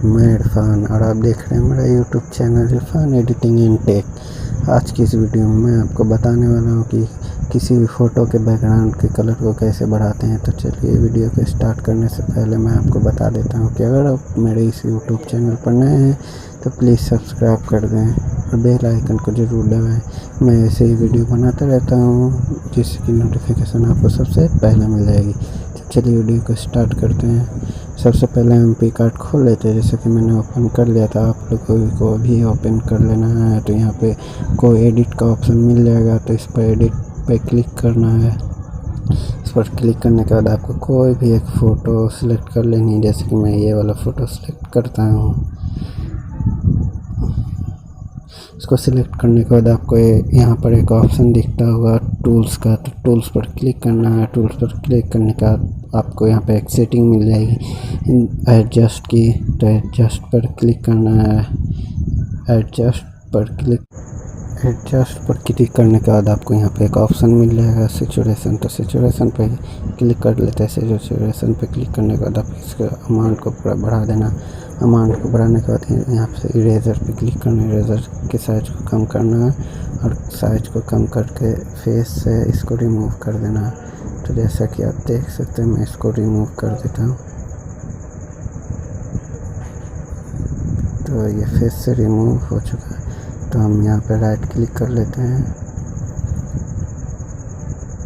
मैं इरफान और आप देख रहे हैं मेरा YouTube channel Irfan editing in tech. आज की इस वीडियो में मैं आपको बताने वाला हूं कि किसी भी फ़ोटो के बैकग्राउंड के कलर को कैसे बढ़ाते हैं। तो चलिए वीडियो को स्टार्ट करने से पहले मैं आपको बता देता हूं कि अगर आप मेरे इस यूट्यूब चैनल पर नए हैं तो प्लीज़ सब्सक्राइब कर दें और बेल आइकन को ज़रूर दबाएं। मैं ऐसे ही वीडियो बनाता रहता हूं जिसकी नोटिफिकेशन आपको सबसे पहले मिल जाएगी। तो चलिए वीडियो को स्टार्ट करते हैं। सबसे पहले हम PicsArt खोल लेते हैं, जैसे कि मैंने ओपन कर लिया था। आप लोगों को भी ओपन कर लेना है। तो यहाँ पे कोई एडिट का ऑप्शन मिल जाएगा, तो इस पर एडिट पे क्लिक करना है। इस पर क्लिक करने के बाद आपको कोई भी एक फ़ोटो सिलेक्ट कर लेनी है, जैसे कि मैं ये वाला फ़ोटो सिलेक्ट करता हूँ। इसको सिलेक्ट करने के बाद आपको यहाँ पर एक ऑप्शन दिखता होगा टूल्स का, तो टूल्स पर क्लिक करना है। टूल्स पर क्लिक करने के बाद आपको यहाँ पे एक सेटिंग मिल जाएगी एडजस्ट की, तो एडजस्ट पर क्लिक करना है। एडजस्ट पर क्लिक करने के बाद आपको यहाँ पे एक ऑप्शन मिल जाएगा सिचुएशन, तो सिचुएशन पे क्लिक कर लेते हैं। सिचुएशन पे क्लिक करने के बाद आप इसके अमाउंट को पूरा बढ़ा देना। अमाउंट को बढ़ाने के बाद यहाँ पे इरेजर पे क्लिक करना है। इरेजर के साइज को कम करना है और साइज को कम करके फेस से इसको रिमूव कर देना है। तो जैसा कि आप देख सकते हैं, मैं इसको रिमूव कर देता हूँ। तो ये फेस से रिमूव हो चुका है। तो हम यहाँ पे राइट क्लिक कर लेते हैं,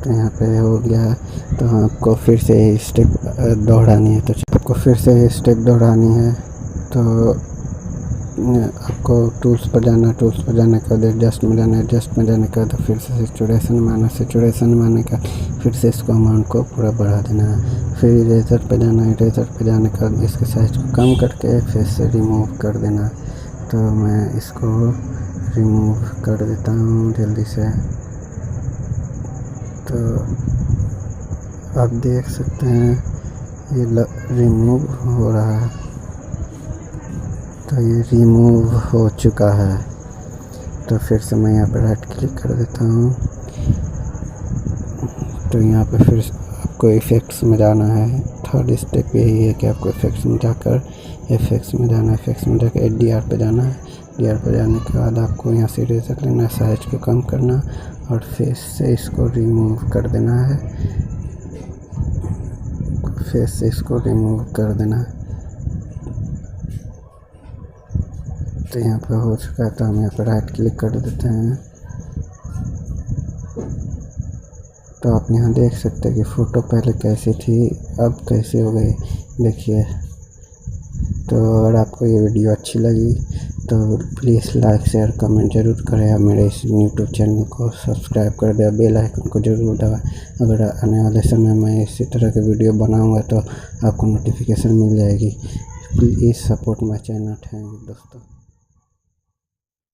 तो यहाँ पे हो गया है। तो आपको फिर से स्टेप दोहरानी है, तो आपको फिर से स्टेप दोहरानी है। तो आपको टूल्स पर जाना, टूल्स पर जाने के बाद एडजस्ट में जाना, एडजस्ट में जाने के बाद फिर से सिचुएशन में आना, सिचुएशन में आने का फिर से इसको अमाउंट को पूरा बढ़ा देना है। फिर इरेजर पे जाना, इरेजर पे जाने के बाद इसके साइज को कम करके फिर से रिमूव कर देना। तो मैं इसको रिमूव कर देता हूँ जल्दी से। तो आप देख सकते हैं ये रिमूव हो रहा है। तो ये रिमूव हो चुका है। तो फिर से मैं यहाँ पर राइट क्लिक कर देता हूँ। तो यहाँ पे फिर आपको इफ़ेक्ट्स में जाना है। थर्ड स्टेप यही है कि आपको इफ़ेक्ट्स में जाकर इफ़ेक्ट्स में जाना है। इफ़ेक्ट्स में जाकर HDR पे जाना है। HDR पे जाने के बाद आपको यहाँ से इरेजर लेना है, साइज को कम करना और फेस से इसको रिमूव कर देना है। फेस से इसको रिमूव कर देना है। तो यहाँ पे हो चुका है। तो हम यहाँ पर राइट क्लिक कर देते हैं। तो आप यहाँ देख सकते हैं कि फ़ोटो पहले कैसी थी, अब कैसे हो गई, देखिए। तो अगर आपको ये वीडियो अच्छी लगी तो प्लीज़ लाइक शेयर कमेंट ज़रूर करें और मेरे इस यूट्यूब चैनल को सब्सक्राइब कर दें, बेल आइकन को ज़रूर दबाएं। अगर आने वाले समय में इसी तरह के वीडियो बनाऊंगा तो आपको नोटिफिकेशन मिल जाएगी। Please support my channel. Thank you दोस्तों।